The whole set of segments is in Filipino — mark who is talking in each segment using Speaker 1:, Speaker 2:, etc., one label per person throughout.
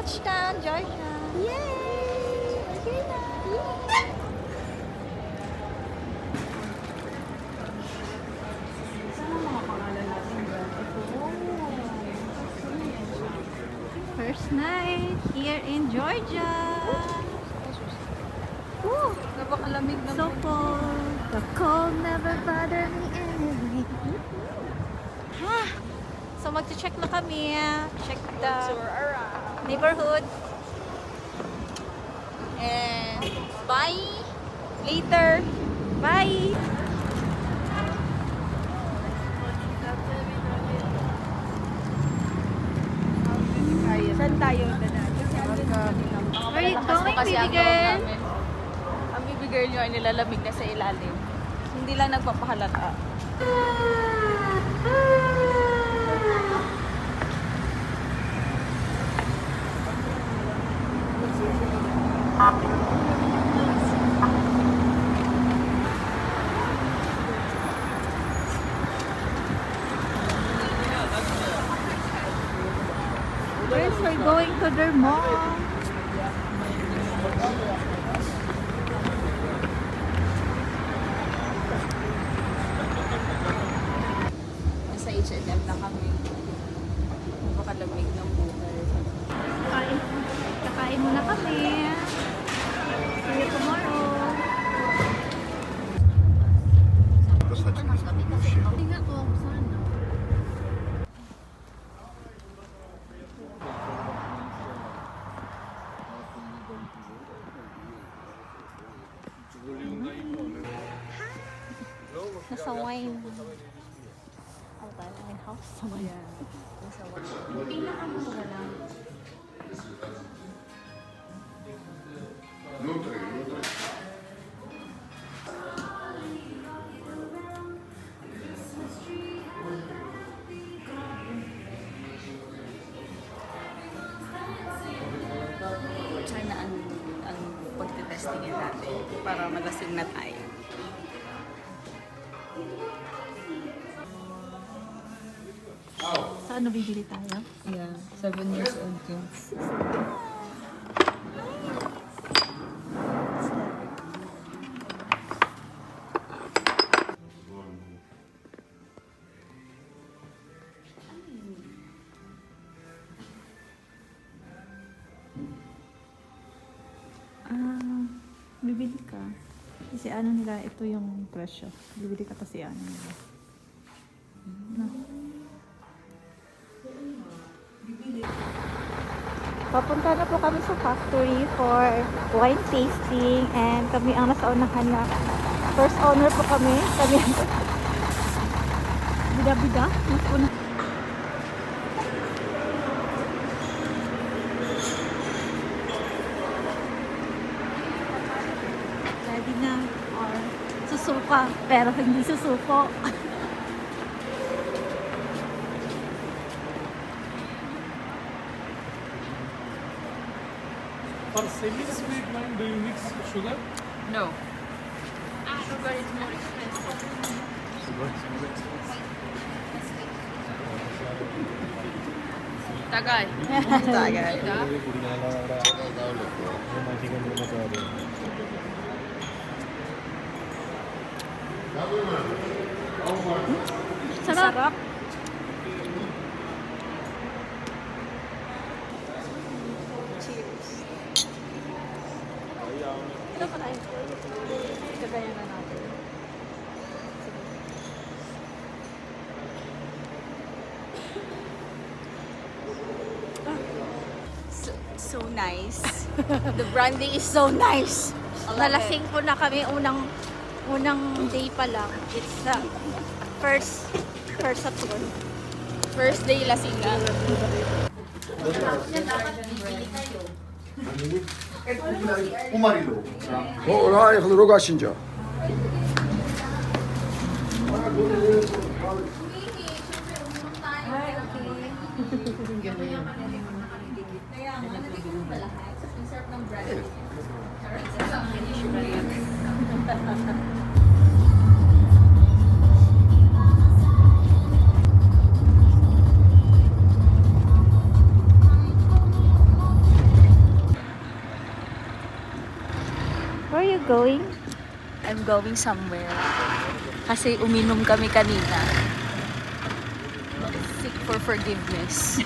Speaker 1: Touchdown, Georgia! Yay! Okay na!
Speaker 2: Saan ang mga pangalan natin dyan? Ito.
Speaker 1: First night here in Georgia! Woo!
Speaker 2: Napakalamig na
Speaker 1: So cold. The cold never bother me anyway. So mag-check na kami. Check the neighborhood. And bye. Later. Bye.
Speaker 2: Saan tayo?
Speaker 1: Where you going, baby girl?
Speaker 2: Ang baby girl nyo ay nilalamig na sa ilalim. Hindi lang nagpapahalata.
Speaker 1: First, we're going to their mall.
Speaker 2: Nasa H&M na kami. Napakalamig ng buhay.
Speaker 1: Kakain muna kami. See you tomorrow.
Speaker 2: Tingnan ko kung saan.
Speaker 1: Nasa wine. Oh, tayo ang house sa wine.
Speaker 2: Pinakamura lang. Sana ang pagtitestingin natin para malasing na tayo.
Speaker 1: So, ano bibili tayo?
Speaker 2: Yeah, 7 years old kids.
Speaker 1: Bibili ka. Kasi ano nila, ito yung presyo. Bibili ka kasi ano nila. No. Papunta na po kami sa factory for wine tasting and kami ang nasa unahan na first owner po kami. Kami ang bida-bida. Nasa unahan. Ready na or susuka pero hindi susuko.
Speaker 3: For semi-sweet wine, do you mix sugar?
Speaker 2: No. Sugar is more expensive. Tagal.
Speaker 1: Tagal. Sarap.
Speaker 2: Cheers. Ito pa tayo. Kagaya na natin. So nice. The brandy is so nice.
Speaker 1: Nalasing po na kami unang day pa lang. It's the first Saturn.
Speaker 2: First day lasingan.
Speaker 4: رايح الرقع شنجا
Speaker 2: Kaya nga, nalagyan mo ba lahat? Ang sarap ng brandy.
Speaker 1: going?
Speaker 2: I'm going somewhere. Kasi uminom kami kanina. Seek for forgiveness.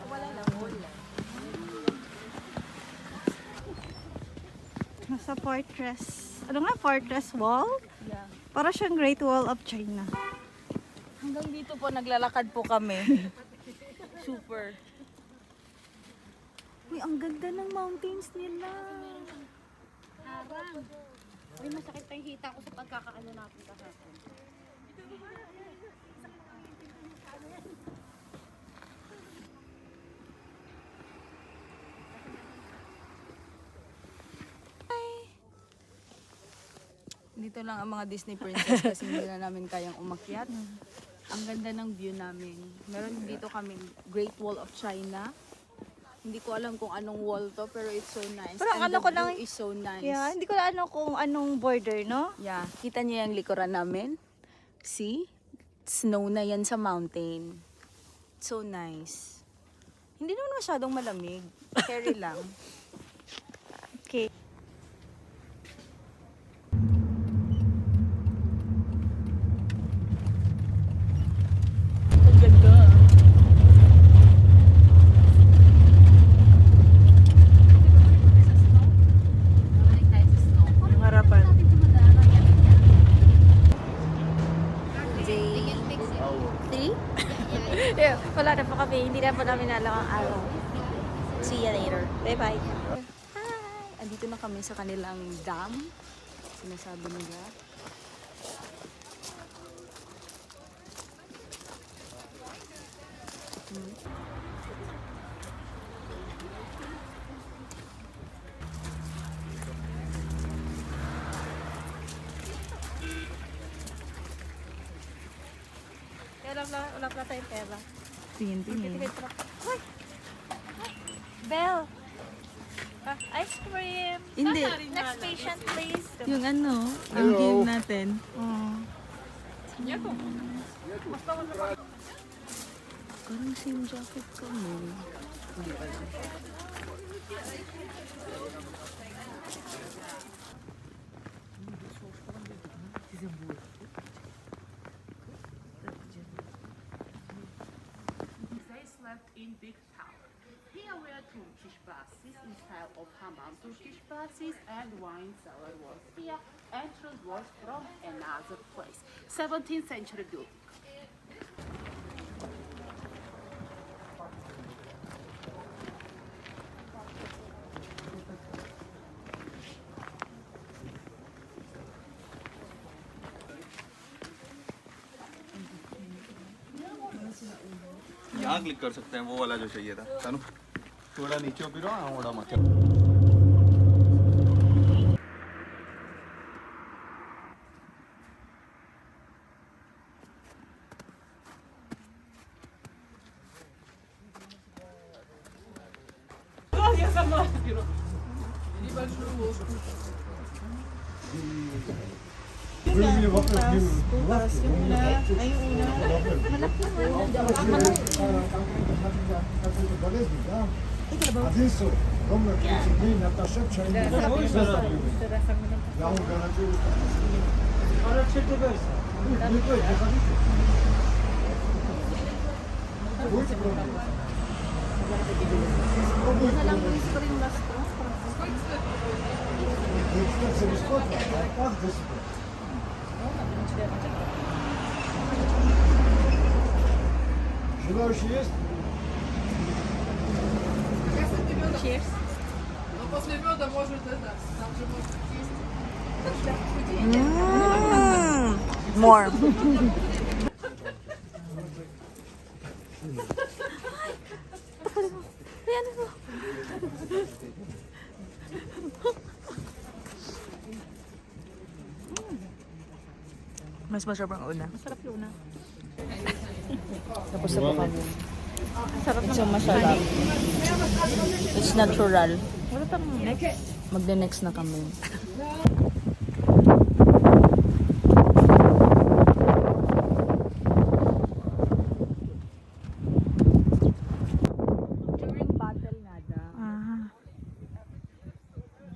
Speaker 2: Wala na dyan.
Speaker 1: Nasa fortress. Ano nga? Fortress wall?
Speaker 2: Yeah.
Speaker 1: Para siyang Great Wall of China.
Speaker 2: Hanggang dito po, naglalakad po kami. Super.
Speaker 1: Uy, ang ganda ng mountains nila.
Speaker 5: Uy, masakit pa yung hita ko sa pagkakaano natin kahapon.
Speaker 2: Dito lang ang mga Disney princess kasi hindi na namin kayang umakyat. Ang ganda ng view namin. Meron dito kaming Great Wall of China. Hindi ko alam kung anong wall to pero it's so nice.
Speaker 1: Parang
Speaker 2: And
Speaker 1: ano
Speaker 2: the
Speaker 1: ko lang-
Speaker 2: view is so nice.
Speaker 1: Yeah, hindi ko na ano kung anong border, no?
Speaker 2: Yeah. Kita niyo yung likuran namin? See? Snow na yan sa mountain. So nice. Hindi naman masyadong malamig. Carry lang.
Speaker 1: Okay.
Speaker 2: Ang ganda.
Speaker 1: Yung harapan.
Speaker 2: See?
Speaker 1: Yeah, wala na po kami. Hindi na po namin alam ang araw. See you later. Bye-bye.
Speaker 2: Hi! Andito na kami sa kanilang dam. Sinasabi nila.
Speaker 1: Kaya wala pa tayong pera.
Speaker 2: Tingin-tingin.
Speaker 1: Belle! Ice cream!
Speaker 2: Hindi.
Speaker 1: Next patient, please.
Speaker 2: Yung ano, yung game natin. Parang same jacket kami. Hindi alam.
Speaker 6: They slept in big tower. Here were Turkish baths in style of hammam. Turkish baths and wine cellar was here. Entrance was from another place. 17th century building.
Speaker 7: यहाँ क्लिक कर सकते हैं वो वाला जो चाहिए था तानू थोड़ा नीचे गिरो थोड़ा माथे
Speaker 8: Adesso, come qui Natasha c'è un abbiamo garantito. Ora c'è questo. Желающие есть?
Speaker 1: Cheers.
Speaker 2: More. Mas masarap ang una.
Speaker 1: Masarap yun na.
Speaker 2: Tapos na po kami.
Speaker 1: Sarap
Speaker 2: It's so masarap. It's natural.
Speaker 1: Wala pang next.
Speaker 2: Magde-next na kami. During battle nga daw.
Speaker 1: Ah.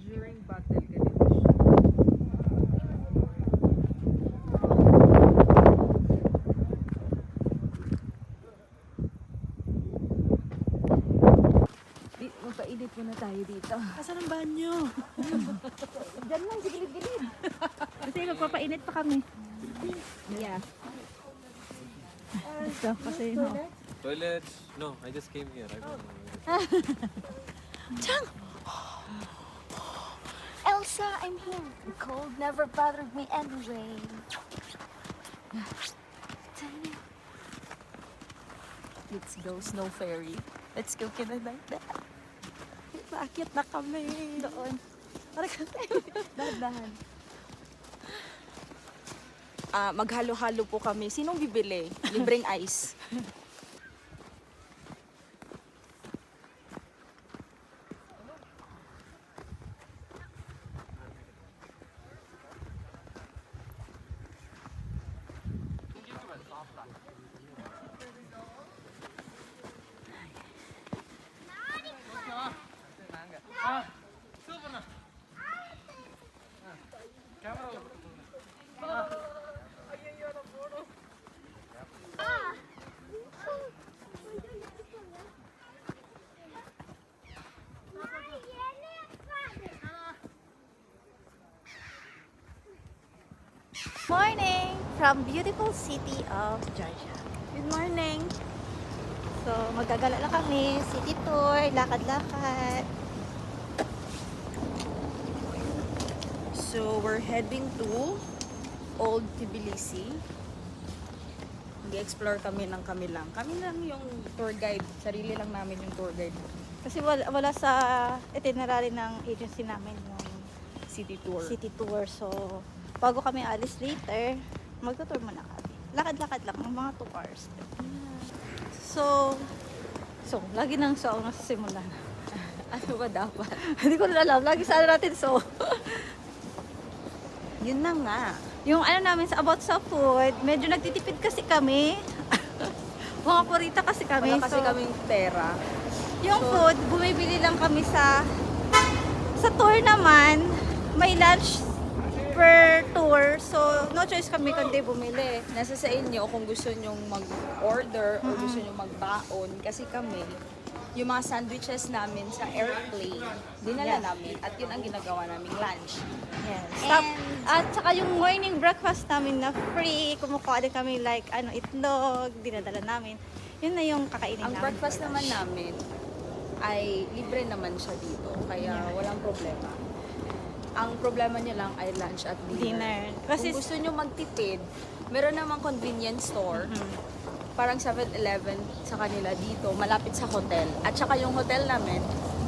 Speaker 2: During battle ganito siya. Magpainit muna tayo dito. Asan ang banyo?
Speaker 1: Diyan lang, sa gilid-gilid. Kasi magpapainit pa kami.
Speaker 2: Yeah.
Speaker 1: So, kasi no.
Speaker 9: Toilet? No, I just came here. I don't know.
Speaker 5: Elsa, I'm here. The cold never bothered me anyway.
Speaker 2: Let's go, Snow Fairy. Let's go, Canada. Bakit na kami?
Speaker 1: Doon.
Speaker 2: Dahan-dahan. Maghalo-halo po kami. Sinong bibili? Libreng ice.
Speaker 1: Morning from beautiful city of Georgia.
Speaker 2: Good morning.
Speaker 1: So, magagala lang kami. City tour, lakad-lakad.
Speaker 2: So, we're heading to Old Tbilisi. Mag-explore kami ng kami lang. Kami lang yung tour guide. Sarili lang namin yung tour guide.
Speaker 1: Kasi wala sa itinerary ng agency namin yung
Speaker 2: City tour.
Speaker 1: city tour. So, bago kami alis later, magtutour muna kami. Lakad-lakad lang, mga 2 hours. So, lagi nang so ang nasa simulan.
Speaker 2: Ano ba dapat?
Speaker 1: Hindi ko na alam, lagi sa natin so.
Speaker 2: Yun na nga.
Speaker 1: Yung ano namin about sa food, medyo nagtitipid kasi kami. Mga purita kasi kami.
Speaker 2: Wala kasi kaming pera.
Speaker 1: Yung food, bumibili lang kami sa tour naman, may lunch per tour. So, no choice kami kundi bumili.
Speaker 2: Nasa sa inyo kung gusto nyong mag-order o gusto nyong magbaon. Kasi kami, yung mga sandwiches namin sa airplane, dinala namin at yun ang ginagawa naming lunch.
Speaker 1: Yes. At saka yung morning breakfast namin na free, kumukuha din kami like itlog, dinadala namin. Yun na yung kakainin
Speaker 2: Ang
Speaker 1: namin.
Speaker 2: breakfast naman namin ay libre naman siya dito, kaya walang problema. Ang problema niya lang ay lunch at dinner.
Speaker 1: Kasi
Speaker 2: Kung gusto nyo magtipid, meron namang convenience store. Parang 7-Eleven sa kanila dito, malapit sa hotel. At saka yung hotel namin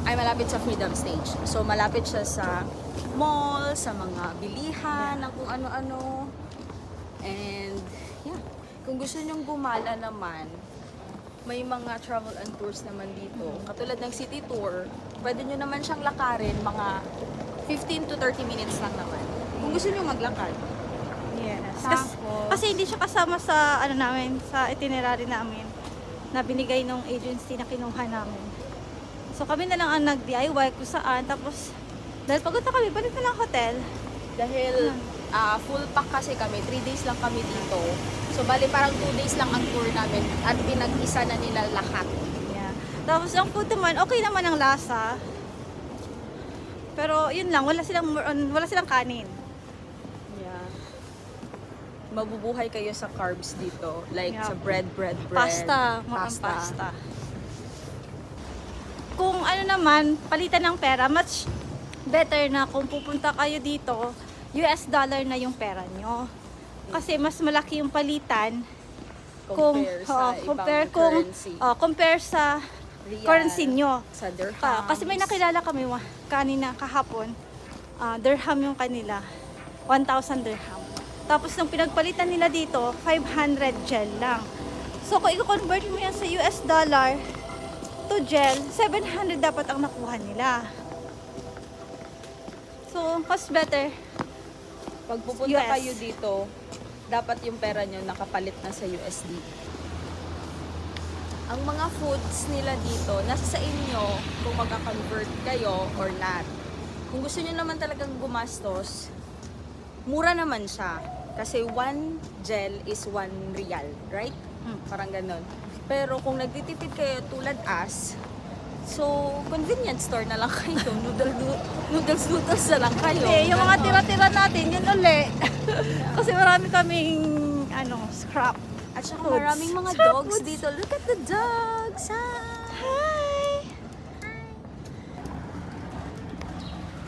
Speaker 2: ay malapit sa Freedom Stage. So malapit siya sa mall, sa mga bilihan, ng kung ano-ano. And yeah, kung gusto nyong gumala naman, may mga travel and tours naman dito. Katulad ng city tour, pwede nyo naman siyang lakarin, mga 15 to 30 minutes lang naman. Kung gusto nyo maglakad.
Speaker 1: yes.
Speaker 2: Tapos,
Speaker 1: Kasi hindi siya kasama sa namin, sa itinerary namin na binigay ng agency na kinuha namin. So kami na lang ang nag-DIY kung saan. Tapos dahil pagod na kami, balik na lang hotel.
Speaker 2: dahil full pack kasi kami, 3 days lang kami dito. So bali parang 2 days lang ang tour namin at pinag-isa na nila lahat.
Speaker 1: Yeah. Tapos ang food naman, okay naman ang lasa. Pero yun lang, wala silang kanin.
Speaker 2: Yeah. Mabubuhay kayo sa carbs dito. Like
Speaker 1: Yeah.
Speaker 2: sa bread.
Speaker 1: Pasta, mukhang pasta. Kung ano nyo naman, palitan ng pera, much better na kung pupunta kayo dito, US dollar na yung pera nyo. Kasi mas malaki yung palitan
Speaker 2: Compare sa ibang currency.
Speaker 1: compare sa
Speaker 2: Real,
Speaker 1: currency nyo.
Speaker 2: sa dirhams.
Speaker 1: Kasi may nakilala kami kanina kahapon, dirham yung kanila, 1,000 dirham. Tapos nung pinagpalitan nila dito, 500 gel lang. So kung i-convert mo yan sa US dollar to gel, 700 dapat ang nakuha nila. So, mas better.
Speaker 2: Pag pupunta
Speaker 1: US.
Speaker 2: kayo dito, dapat yung pera nyo nakapalit na sa USD. Ang mga foods nila dito, nasa sa inyo kung magka-convert kayo or not. Kung gusto nyo naman talagang gumastos, mura naman siya. Kasi 1 gel is 1 real, right? Parang ganon. Pero kung nagtitipid kayo tulad us, so convenience store na lang kayo. Noodles na lang kayo.
Speaker 1: Hindi, yung mga
Speaker 2: Ganon.
Speaker 1: tira-tira natin, yun uli. Kasi marami kaming, scrap.
Speaker 2: At saka
Speaker 1: foods.
Speaker 2: maraming mga
Speaker 1: Scrap
Speaker 2: dogs
Speaker 1: foods.
Speaker 2: dito. Look at the dogs!
Speaker 1: Hi!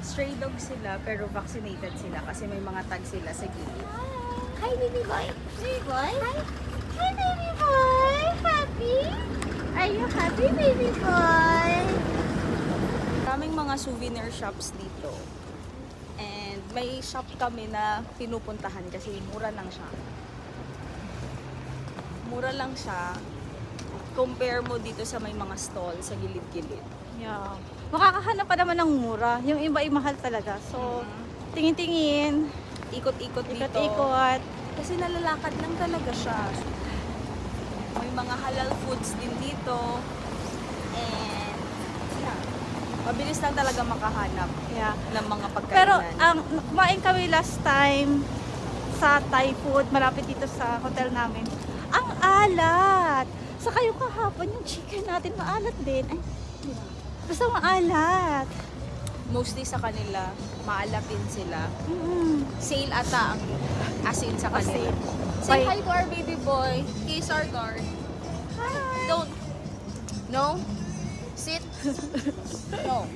Speaker 2: Stray dogs sila pero vaccinated sila kasi may mga tag sila sa gilid.
Speaker 5: Hi, baby boy. Baby boy. Hi. Hi, baby boy. Happy? Are you happy, baby boy?
Speaker 2: Maraming mga souvenir shops dito. And may shop kami na pinupuntahan kasi mura lang siya. Mura lang siya. Compare mo dito sa may mga stall sa gilid-gilid.
Speaker 1: Yeah. Makakahanap pa naman ng mura. Yung iba ay mahal talaga. So, tingin-tingin,
Speaker 2: Ikot-ikot dito.
Speaker 1: ikot-ikot.
Speaker 2: Kasi nalalakad lang talaga siya. May mga halal foods din dito. And yeah, mabilis lang talaga makahanap
Speaker 1: Yeah.
Speaker 2: ng mga pagkainan.
Speaker 1: Pero kumain kami last time sa Thai food malapit dito sa hotel namin. Ang alat! Sa kayo kahapon yung chicken natin maalat din. Ay, basta maalat.
Speaker 2: mostly sa kanila, maalapin sila.
Speaker 1: Mm.
Speaker 2: Sale ata ang asin sa kanila. Say
Speaker 1: Bye.
Speaker 2: hi to our baby boy. He's our guard. Don't. No? Sit. No.